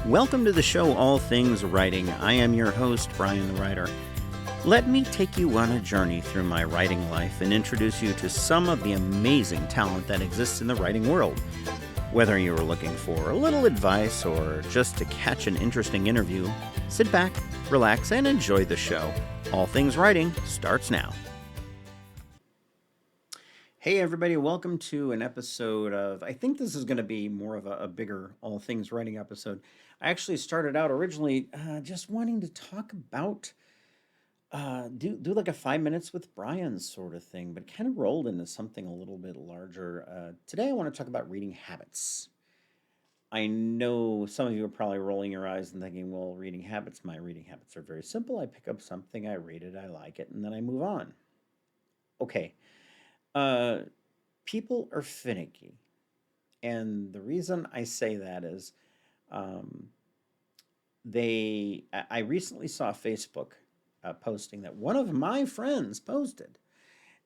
Welcome to the show, All Things Writing. I am your host, Brian the Writer. Let me take you on a journey through my writing life and introduce you to some of the amazing talent that exists in the writing world. Whether you are looking for a little advice or just to catch an interesting interview, sit back, relax, and enjoy the show. All Things Writing starts now. Hey everybody, welcome to an episode of, I think this is going to be more of a bigger All Things Writing episode. I actually started out originally just wanting to talk about, do like a 5 minutes with Brian sort of thing, but kind of rolled into something a little bit larger. Today I want to talk about reading habits. I know some of you are probably rolling your eyes and thinking, well, my reading habits are very simple. I pick up something, I read it, I like it, and then I move on. Okay. People are finicky. And the reason I say that is um, I recently saw Facebook posting that one of my friends posted,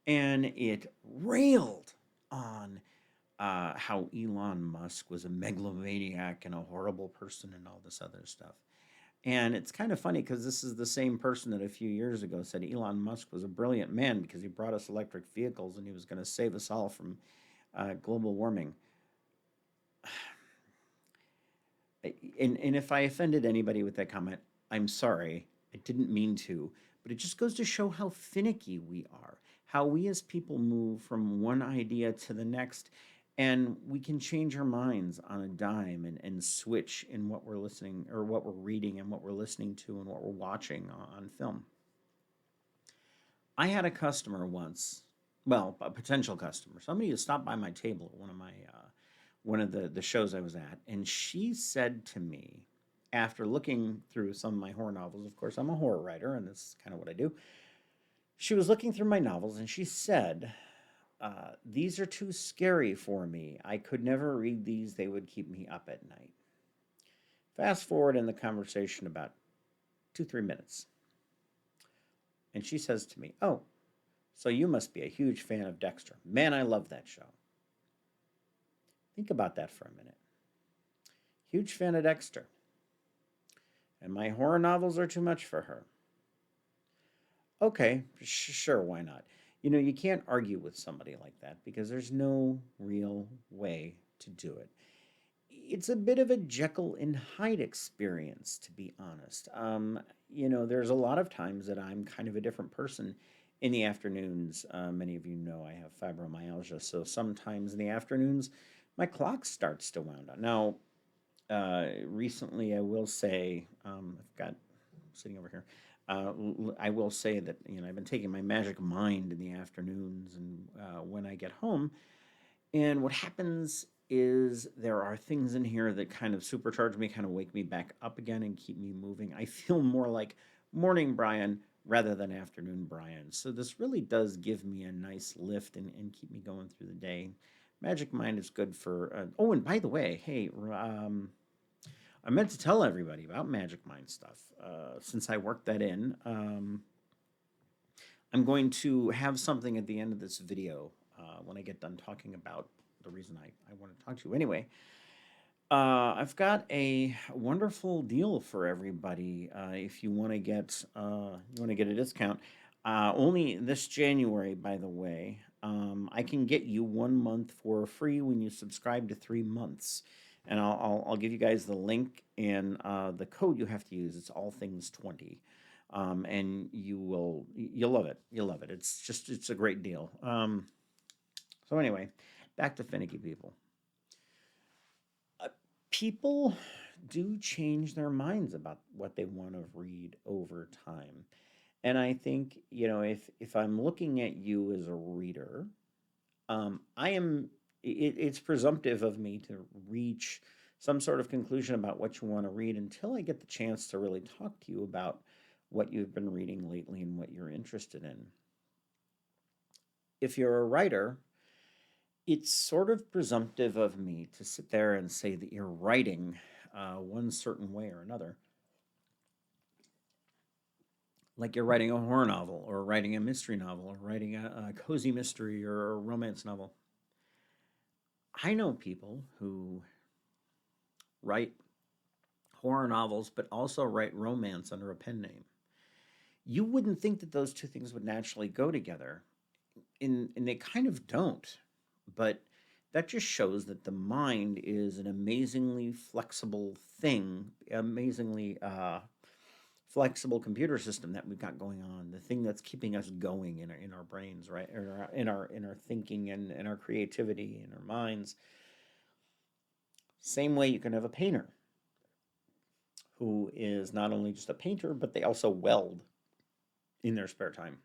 and it railed on how Elon Musk was a megalomaniac and a horrible person and all this other stuff. And it's kind of funny because this is the same person that a few years ago said Elon Musk was a brilliant man because he brought us electric vehicles and he was going to save us all from global warming. And if I offended anybody with that comment, I'm sorry. I didn't mean to. But it just goes to show how finicky we are, how we as people move from one idea to the next. And we can change our minds on a dime and switch in what we're listening or what we're reading and what we're listening to and what we're watching on film. I had a customer once, well, a potential customer, somebody who stopped by my table at one of the shows I was at, and she said to me, after looking through some of my horror novels, of course, I'm a horror writer, and this is kind of what I do. She was looking through my novels, and she said, these are too scary for me. I could never read these. They would keep me up at night. Fast forward in the conversation about 2-3 minutes. And she says to me, oh, so you must be a huge fan of Dexter. Man, I love that show. Think about that for a minute. Huge fan of Dexter. And my horror novels are too much for her. Okay, sure, why not? You know, you can't argue with somebody like that because there's no real way to do it. It's a bit of a Jekyll and Hyde experience, to be honest. There's a lot of times that I'm kind of a different person in the afternoons. Many of you know I have fibromyalgia, so sometimes in the afternoons, my clock starts to wound down. Now, recently, I will say, I've got sitting over here. I will say that I've been taking my Magic Mind in the afternoons and when I get home. And what happens is there are things in here that kind of supercharge me, kind of wake me back up again and keep me moving. I feel more like morning Brian rather than afternoon Brian. So this really does give me a nice lift and keep me going through the day. Magic Mind is good for... oh, and by the way, hey, I meant to tell everybody about Magic Mind stuff. Since I worked that in, I'm going to have something at the end of this video when I get done talking about the reason I want to talk to you. Anyway, I've got a wonderful deal for everybody. If you want to get a discount, only this January, by the way, I can get you 1 month for free when you subscribe to 3 months. And I'll give you guys the link and the code you have to use. It's all things 20, and you'll love it. You'll love it. It's a great deal. So anyway, back to finicky people. People do change their minds about what they want to read over time, and I think if I'm looking at you as a reader, I am. It's presumptive of me to reach some sort of conclusion about what you want to read until I get the chance to really talk to you about what you've been reading lately and what you're interested in. If you're a writer, it's sort of presumptive of me to sit there and say that you're writing one certain way or another. Like you're writing a horror novel or writing a mystery novel or writing a cozy mystery or a romance novel. I know people who write horror novels, but also write romance under a pen name. You wouldn't think that those two things would naturally go together, and they kind of don't. But that just shows that the mind is an amazingly flexible thing, amazingly flexible computer system that we've got going on. The thing that's keeping us going in our brains, right? Or in our thinking and in our creativity in our minds. Same way you can have a painter who is not only just a painter, but they also weld in their spare time.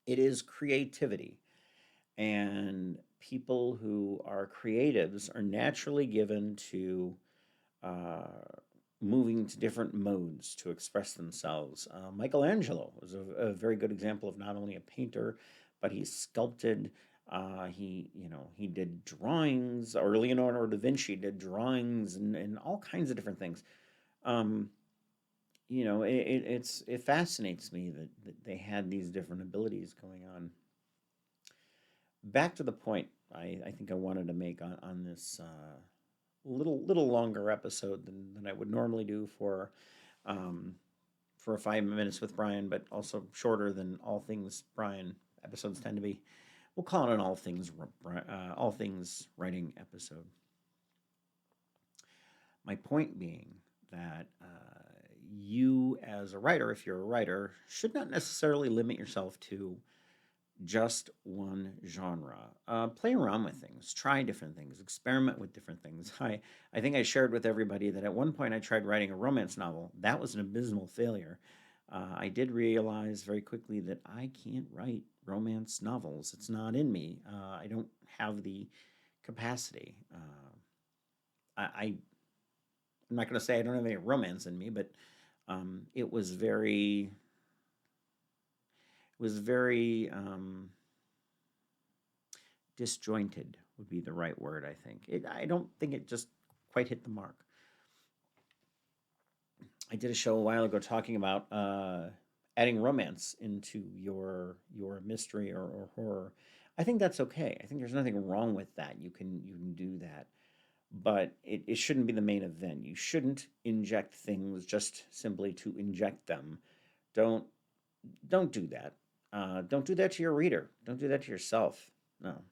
It is creativity. And people who are creatives are naturally given to uh, moving to different modes to express themselves. Michelangelo was a very good example of not only a painter, but he sculpted. He did drawings, or Leonardo da Vinci did drawings and all kinds of different things. Um, it fascinates me that they had these different abilities going on. Back to the point I think I wanted to make on this little longer episode than I would normally do um, for 5 minutes with Brian, but also shorter than all things Brian episodes tend to be. We'll call it an all things writing episode. My point being that you as a writer, if you're a writer, should not necessarily limit yourself to just one genre. Play around with things, try different things, experiment with different things. I think I shared with everybody that at one point I tried writing a romance novel. That was an abysmal failure. I did realize very quickly that I can't write romance novels. It's not in me. I don't have the capacity. I'm not going to say I don't have any romance in me, but it was very disjointed would be the right word. I don't think it just quite hit the mark. I did a show a while ago talking about adding romance into your mystery or horror. I think that's okay. I think there's nothing wrong with that. You can do that, but it shouldn't be the main event. You shouldn't inject things just simply to inject them. Don't don't do that. Don't do that to your reader. Don't do that to yourself. No.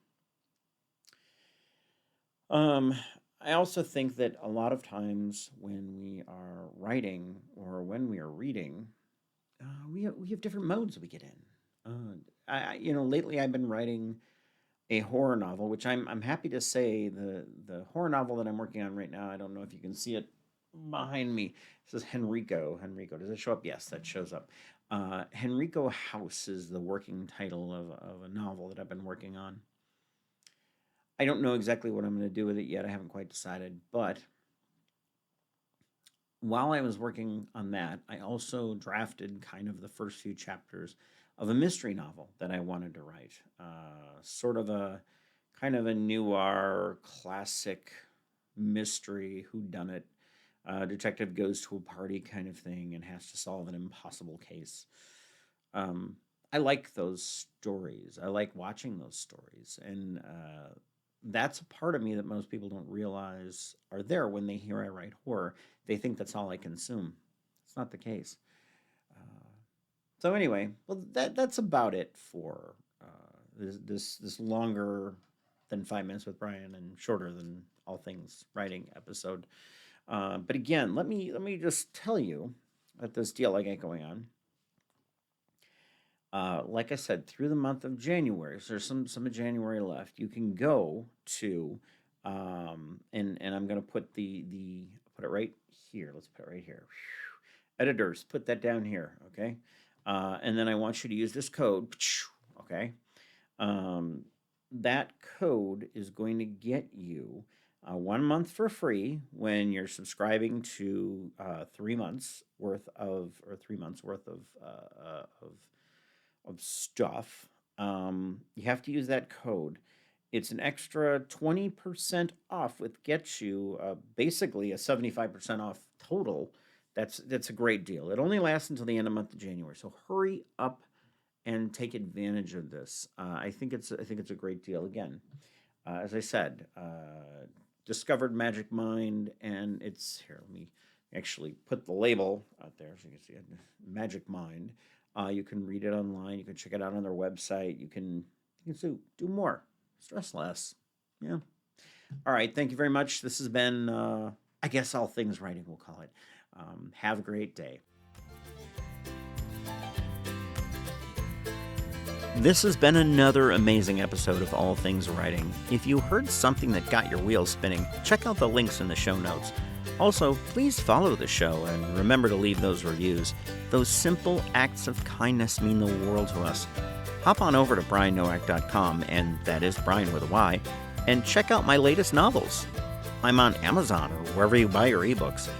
Um, I also think that a lot of times when we are writing or when we are reading, we have different modes we get in. Lately I've been writing a horror novel, which I'm happy to say the horror novel that I'm working on right now. I don't know if you can see it behind me. It says Henrico. Henrico. Does it show up? Yes, that shows up. Henrico House is the working title of a novel that I've been working on. I don't know exactly what I'm going to do with it yet. I haven't quite decided. But while I was working on that, I also drafted kind of the first few chapters of a mystery novel that I wanted to write. Sort of a kind of a noir classic mystery whodunit. Detective goes to a party kind of thing and has to solve an impossible case. Um, I like those stories. I like watching those stories, and that's a part of me that most people don't realize are there when they hear I write horror. They think that's all I consume. It's not the case. Uh, so anyway, well, that's about it for this longer than 5 minutes with Brian and shorter than all things writing episode. But again, let me just tell you that this deal I got going on. Like I said, through the month of January, so there's some of January left. You can go to, and I'm gonna put it right here. Let's put it right here. Editors, put that down here, okay? And then I want you to use this code, okay? Um, that code is going to get you 1 month for free when you're subscribing to 3 months worth or 3 months worth of stuff. You have to use that code. It's an extra 20% off, which gets you basically a 75% off total. That's a great deal. It only lasts until the end of month of January, so hurry up and take advantage of this. I think it's a great deal. Again, as I said, discovered Magic Mind, and it's here. Let me actually put the label out there so you can see it. Magic Mind. You can read it online. You can check it out on their website. You can do more, stress less. Yeah. All right. Thank you very much. This has been, I guess, All Things Writing, we'll call it. Have a great day. This has been another amazing episode of All Things Writing. If you heard something that got your wheels spinning, check out the links in the show notes. Also, please follow the show and remember to leave those reviews. Those simple acts of kindness mean the world to us. Hop on over to briannowak.com, and that is Brian with a Y, and check out my latest novels. I'm on Amazon or wherever you buy your ebooks.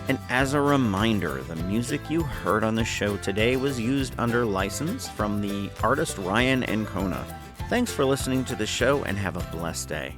And as a reminder, the music you heard on the show today was used under license from the artist Ryan Ancona. Thanks for listening to the show and have a blessed day.